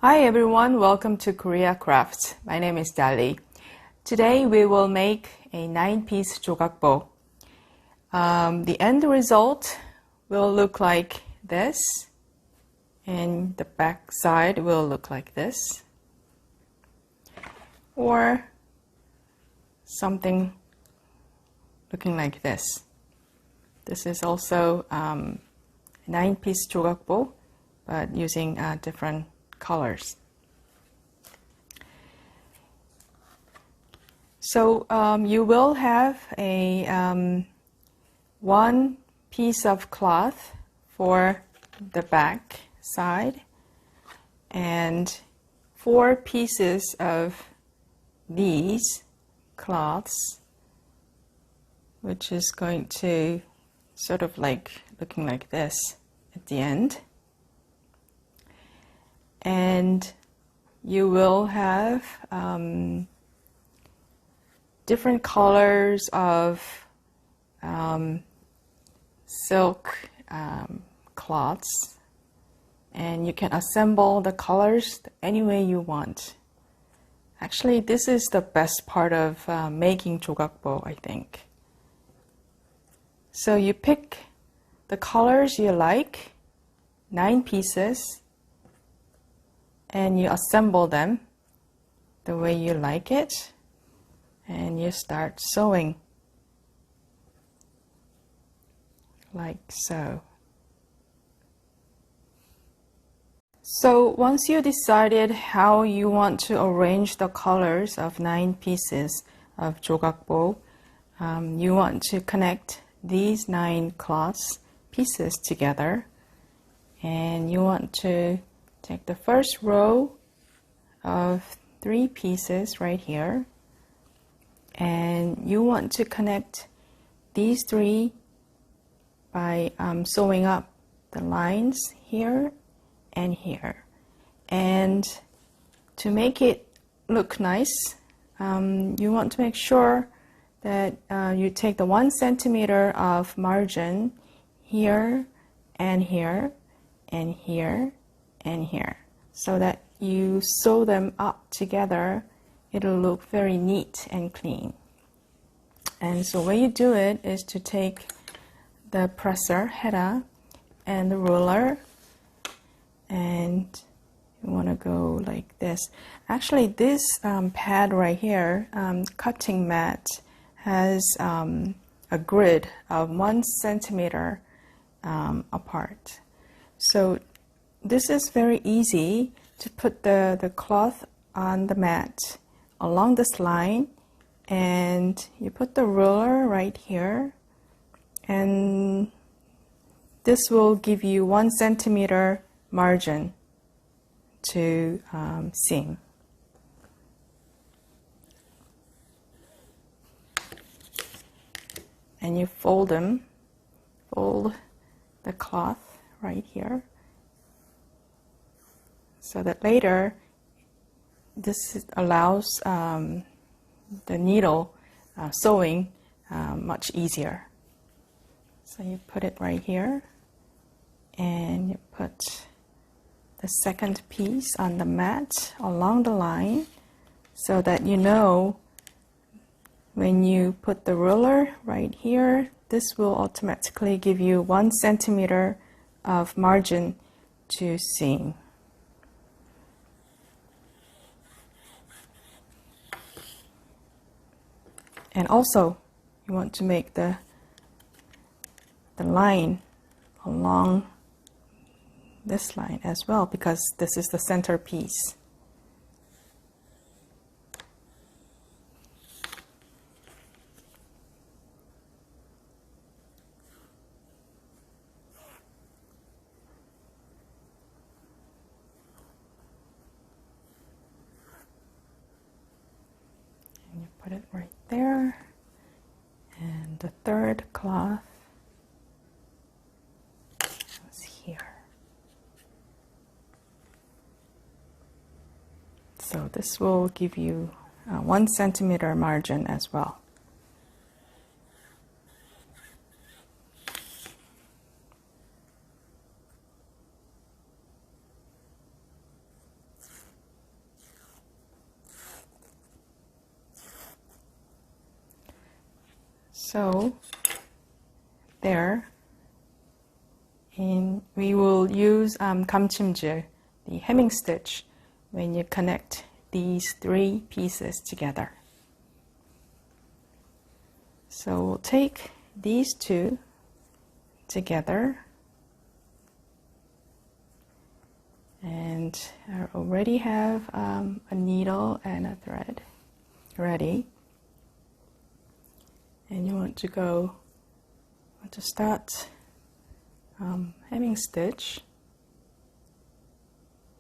Hi everyone, welcome to Korea Crafts. My name is Dali. Today we will make a 9-piece Jogakbo. The end result will look like this, and the back side will look like this, or something looking like this. This is also a 9-piece Jogakbo, but using different colors. So you will have a one piece of cloth for the back side and 4 pieces of these cloths, which is going to sort of like looking like this at the end. And you will have different colors of silk cloths, and you can assemble the colors any way you want. Actually, this is the best part of making Jogakbo, I think. So you pick the colors you like, 9 pieces, and you assemble them the way you like it, and you start sewing like so. So once you decided how you want to arrange the colors of 9 pieces of Jogakbo, you want to connect these 9 cloths pieces together, and you want to take the first row of 3 pieces right here, and you want to connect these 3 by sewing up the lines here and here. And to make it look nice, you want to make sure that you take the 1 centimeter of margin here and here and here and here, so that you sew them up together. It'll look very neat and clean. And so the way you do it is to take the presser head and the ruler, and you want to go like this. Actually, this pad right here, cutting mat, has a grid of 1 centimeter apart. So this is very easy to put the cloth on the mat along this line, and you put the ruler right here, and this will give you 1 centimeter margin to seam. And you fold the cloth right here, so that later this allows the needle sewing much easier. So you put it right here, and you put the second piece on the mat along the line, so that you know when you put the ruler right here, this will automatically give you 1 centimeter of margin to seam. And also, you want to make the line along this line as well, because this is the center piece. And you put it right there, and the third cloth is here. So this will give you 1 centimeter margin as well. So there, and we will use 감침질, the hemming stitch, when you connect these three pieces together. So we'll take these two together, and I already have a needle and a thread ready. And you want to start hemming stitch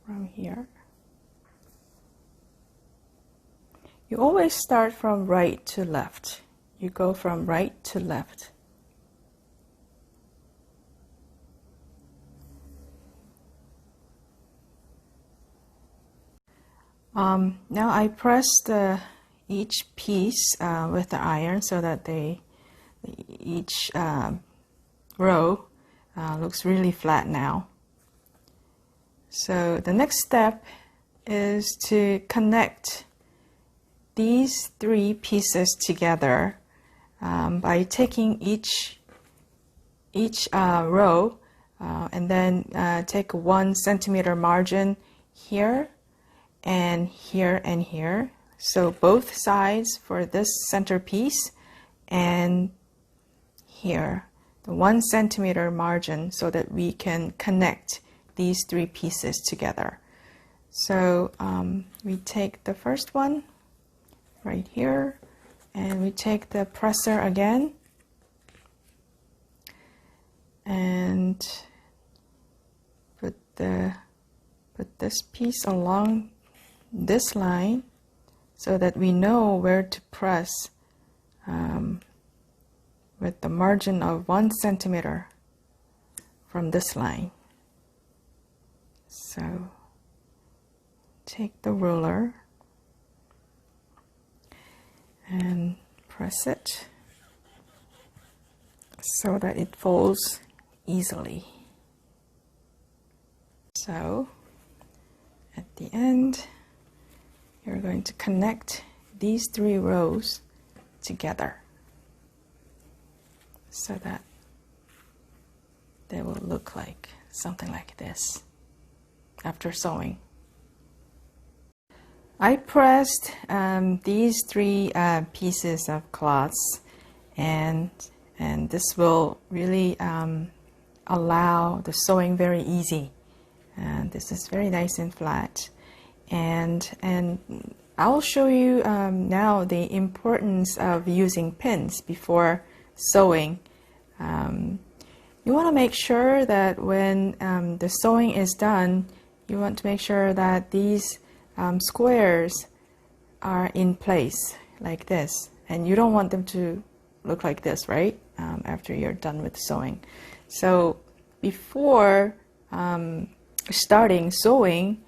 from here. You always start from right to left. You go from right to left. Now I pressed each piece with the iron so that each row looks really flat now. So the next step is to connect these three pieces together by taking each row and then take 1 centimeter margin here and here and here. So both sides for this center piece, and here the 1 centimeter margin, so that we can connect these three pieces together. So we take the first one right here, and we take the presser again and put this piece along this line so that we know where to press with the margin of 1 centimeter from this line. So take the ruler and press it so that it folds easily. So at the end, you're going to connect these three rows together so that they will look like something like this after sewing. I pressed these three pieces of cloths, and this will really allow the sewing very easy. And this is very nice and flat. And I'll show you now the importance of using pins before sewing. You want to make sure that when the sewing is done, you want to make sure that these squares are in place like this, and you don't want them to look like this, right? After you're done with sewing. So before starting sewing,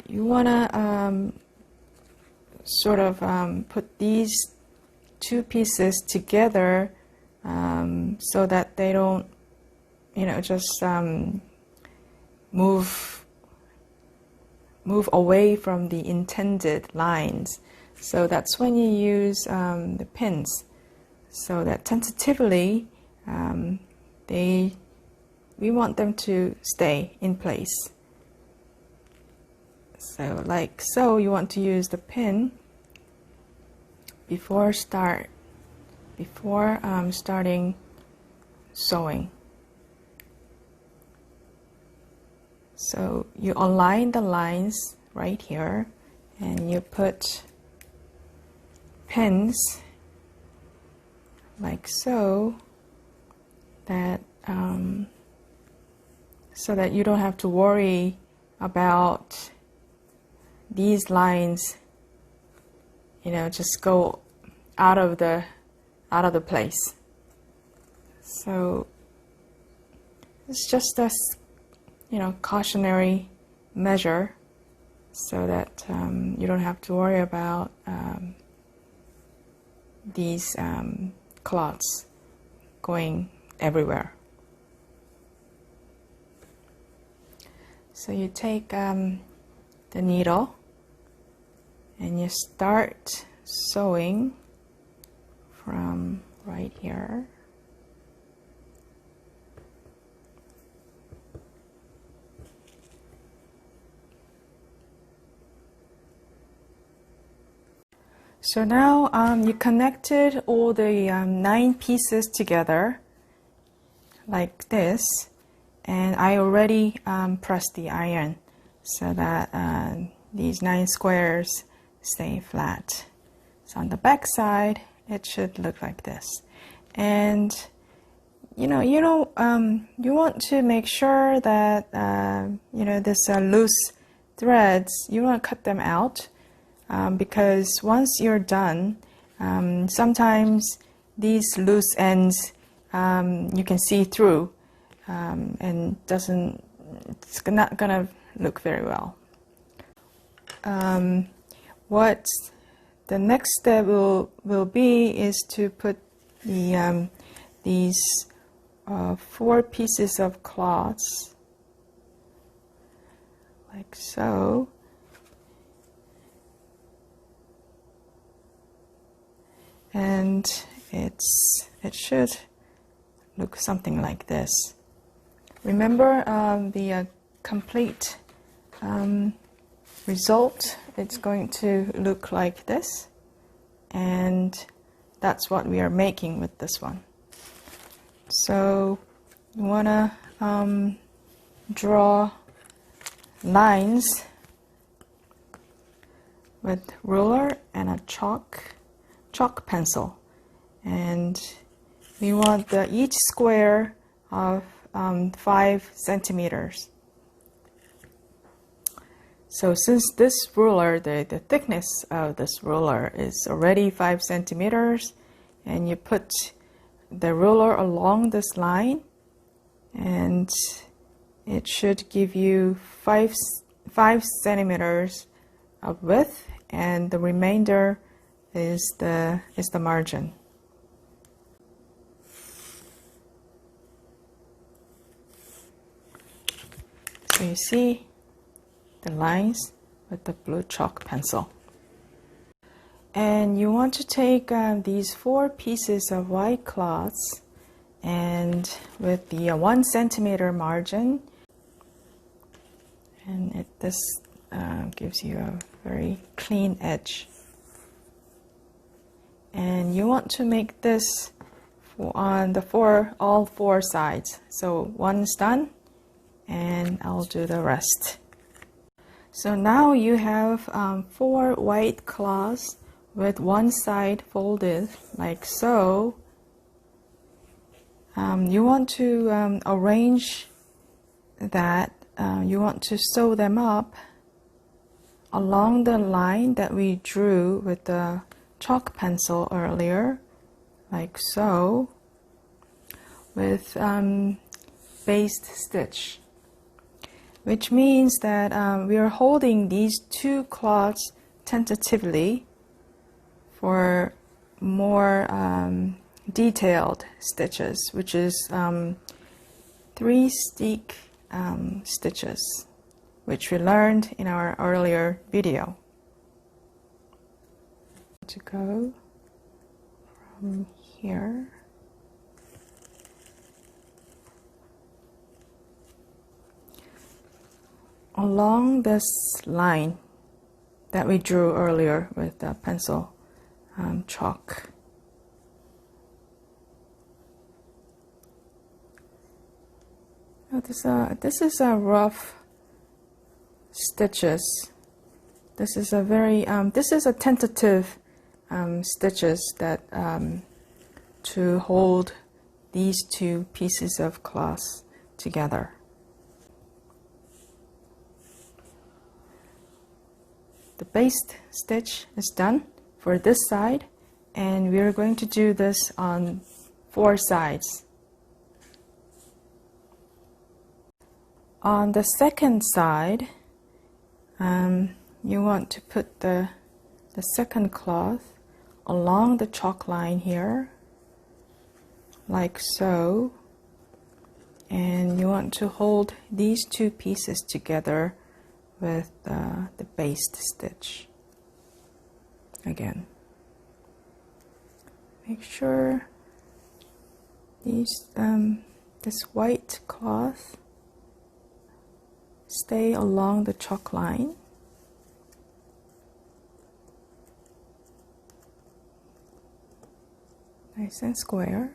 you want to sort of put these two pieces together so that they don't, just move away from the intended lines. So that's when you use the pins, so that tentatively we want them to stay in place. So like so, you want to use the pin before starting sewing. So you align the lines right here, and you put pins like so, that you don't have to worry about these lines, just go out of the place. So it's just a cautionary measure, so that you don't have to worry about these cloths going everywhere. So you take the needle and you start sewing from right right here. So now you connected all the 9 pieces together like this, and I already pressed the iron so that these 9 squares stay flat. So on the back side it should look like this. And you want to make sure that this loose threads, you want to cut them out. Because once you're done, sometimes these loose ends you can see through, and it's not gonna look very well. What the next step will be is to put these 4 pieces of cloths like so. And it should look something like this. Remember the complete result, it's going to look like this, and that's what we are making with this one. So you want to draw lines with ruler and a chalk pencil, and we want each square of 5 centimeters. So since this ruler, the thickness of this ruler is already 5 centimeters, and you put the ruler along this line, and it should give you 5 centimeters of width, and the remainder is the margin. So you see the lines with the blue chalk pencil. And you want to take these 4 pieces of white cloths, and with the 1 centimeter margin, and this gives you a very clean edge. And you want to make this on all 4 sides. So one's done, and I'll do the rest. So now you have 4 white cloths with one side folded like so. You want to arrange that. You want to sew them up along the line that we drew with the chalk pencil earlier, like so, with based stitch, which means that we are holding these 2 cloths tentatively for more detailed stitches, which is 3 stick stitches, which we learned in our earlier video. To go from here along this line that we drew earlier with the pencil chalk. Now this is a rough stitches. This is a very this is a tentative stitches that to hold these 2 pieces of cloth together. The baste stitch is done for this side, and we are going to do this on 4 sides. On the second side, you want to put the second cloth along the chalk line here, like so, and you want to hold these 2 pieces together with the baste stitch. Again, make sure this white cloth stay along the chalk line. Nice and square.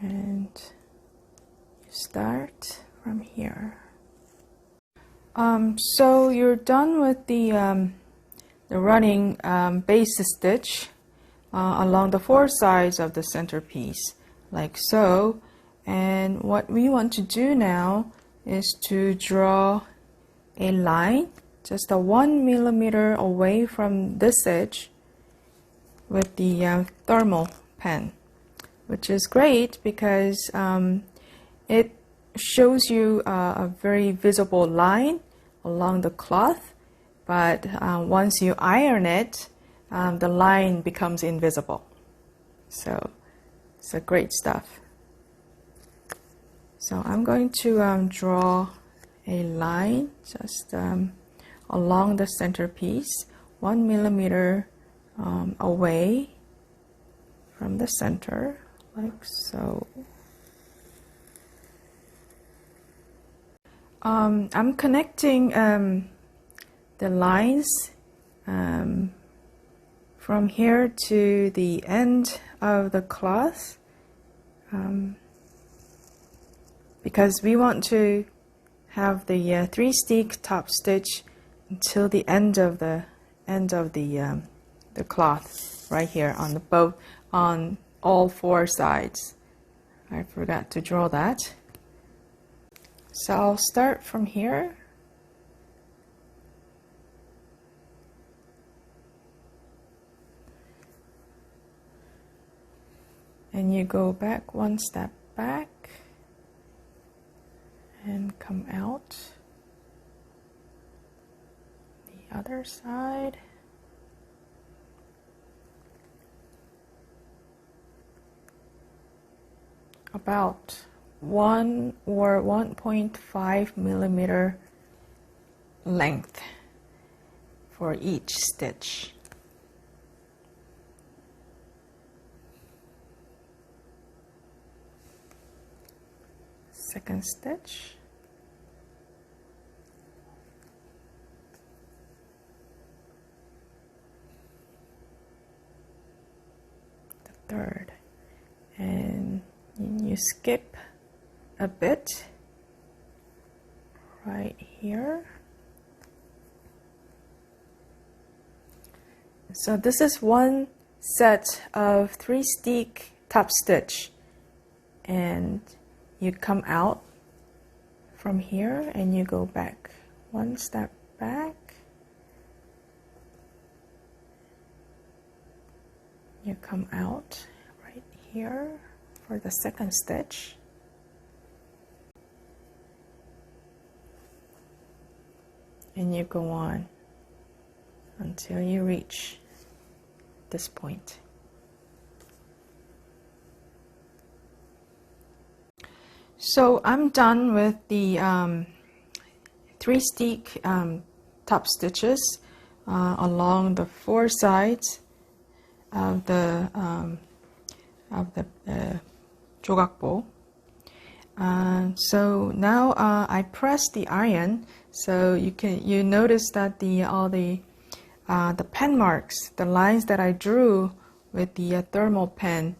And you start from here. So you're done with the running base stitch along the four sides of the centerpiece, like so. And what we want to do now is to draw a line just 1 millimeter away from this edge with the thermal pen, which is great because it shows you a very visible line along the cloth, but once you iron it, the line becomes invisible. So it's a great stuff. So I'm going to draw a line just along the centerpiece, 1 millimeter away from the center, like so. I'm connecting the lines from here to the end of the cloth because we want to have the 3-stick top stitch until the end of the cloth right here on the both on all four sides. I forgot to draw that. So I'll start from here. And you go back 1 step back and come out the other side. About 1 or 1.5 millimeter length for each stitch. Second stitch. The third. And you skip a bit right here. So this is one set of 3-stick top stitch, and you come out from here and you go back 1 step back. You come out right here for the second stitch. And you go on until you reach this point. So I'm done with the 3-stick top stitches along the four sides of the Jogakbo. So now I press the iron, so you notice that all the pen marks, the lines that I drew with the thermal pen,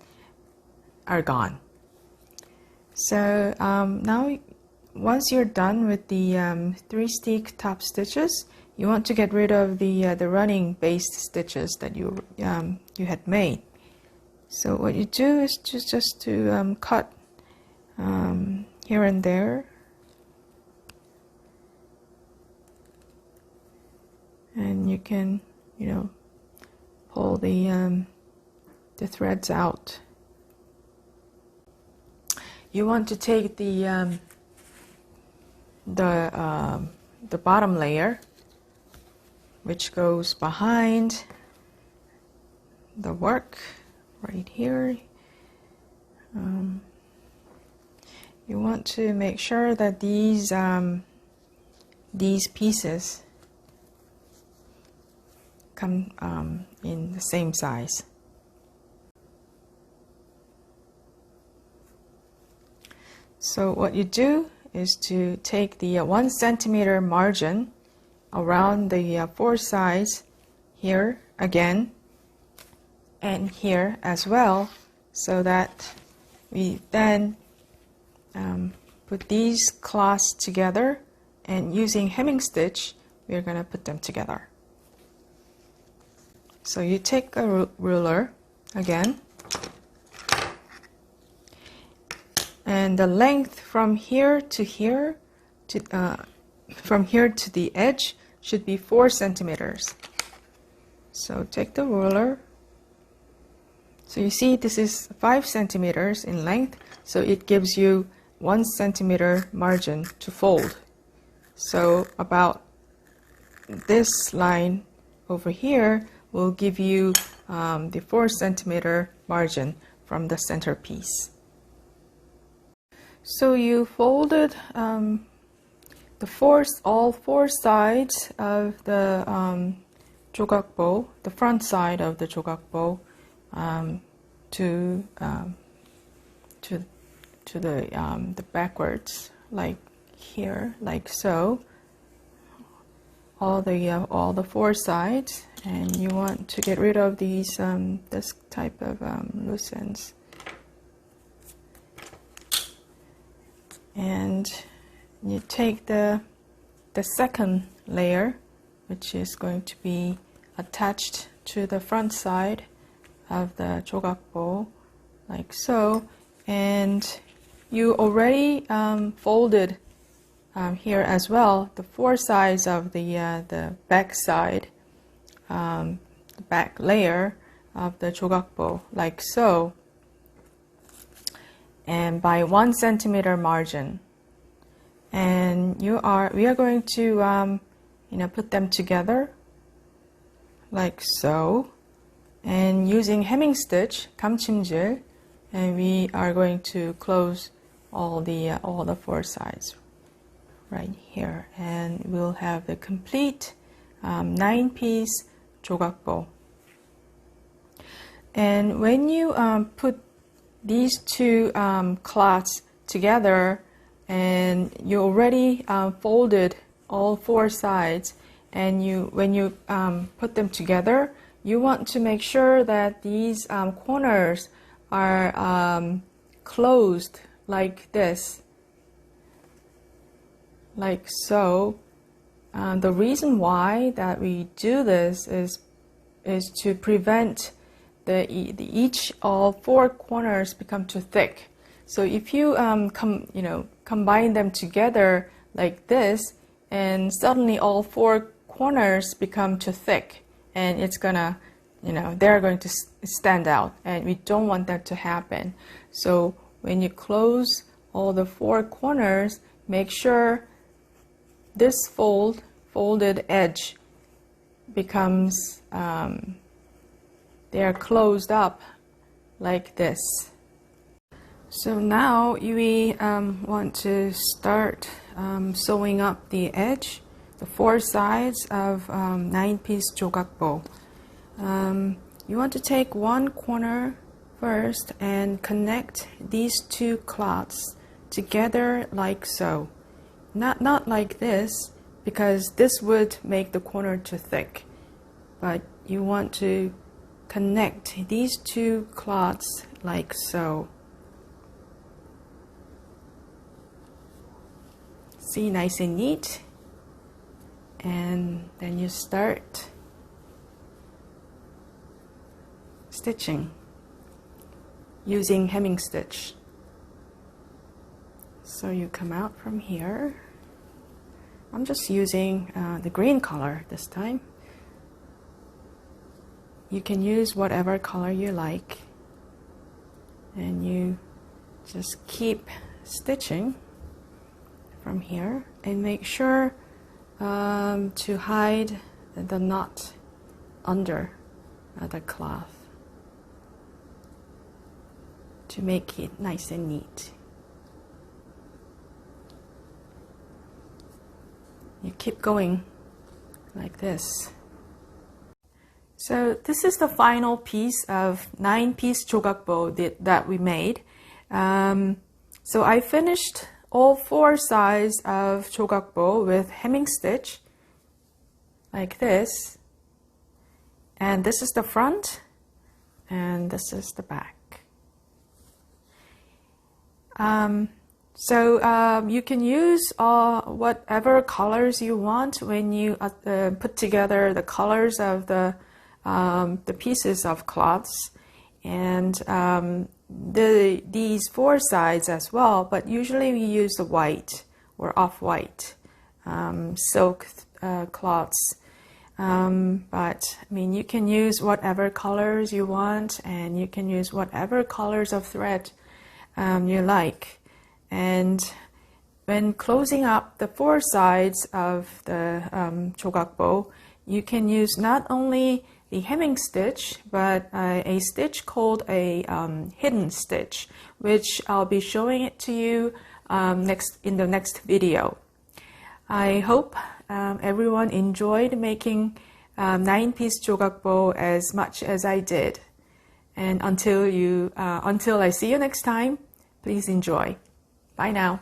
are gone. So now, once you're done with the 3-stick top stitches, you want to get rid of the running base stitches that you had made. So what you do is just to cut here and there, and you can pull the threads out. You want to take the bottom layer, which goes behind the work right here. You want to make sure that these pieces come in the same size. So what you do is to take the 1 centimeter margin around the 4 sides here again and here as well, so that we then put these cloths together, and using hemming stitch we're going to put them together. So you take a ruler again, and the length from here to here from here to the edge should be 4 centimeters. So take the ruler. So you see this is 5 centimeters in length, so it gives you 1 centimeter margin to fold. So about this line over here will give you the 4 centimeter margin from the center piece. So you folded all 4 sides of the Jogakbo, the front side of the Jogakbo, to the backwards, like here, like so. All the 4 sides, and you want to get rid of these this type of loose ends. And you take the second layer, which is going to be attached to the front side of the Jogakbo, like so. And you already folded here as well the 4 sides of the back side, the back layer of the Jogakbo, like so, and by 1 centimeter margin. And we are going to put them together like so, and using hemming stitch, 감침질, and we are going to close all the 4 sides right here, and we'll have the complete 9-piece Jogakbo. And when you put these 2 cloths together, and you already folded all 4 sides, and when you put them together, you want to make sure that these corners are closed like this, like so. The reason why that we do this is to prevent all 4 corners become too thick. So if you combine them together like this, and suddenly all 4 corners become too thick, and it's gonna, they're going to stand out, and we don't want that to happen. So when you close all the 4 corners, make sure this folded edge becomes, they are closed up like this. So now we want to start sewing up the edge, the 4 sides of 9-piece Jogakbo. You want to take one corner first and connect these 2 cloths together like so. Not like this, because this would make the corner too thick, but you want to connect these 2 cloths like so. See, nice and neat. And then you start stitching using hemming stitch. So you come out from here. I'm just using the green color this time. You can use whatever color you like, and you just keep stitching from here, and make sure to hide the knot under the cloth to make it nice and neat. You keep going like this. So this is the final piece of 9-piece Jogakbo that we made. So I finished all 4 sides of Jogakbo with hemming stitch like this, and this is the front and this is the back. You can use whatever colors you want when you put together the colors of the pieces of cloths, and these 4 sides as well, but usually we use the white or off-white silk cloths. But I mean, you can use whatever colors you want, and you can use whatever colors of thread you like. And when closing up the 4 sides of the Jogakbo, you can use not only the hemming stitch, but a stitch called a hidden stitch, which I'll be showing it to you in the next video. I hope everyone enjoyed making 9-piece Jogakbo as much as I did. And until I see you next time, please enjoy. Bye now.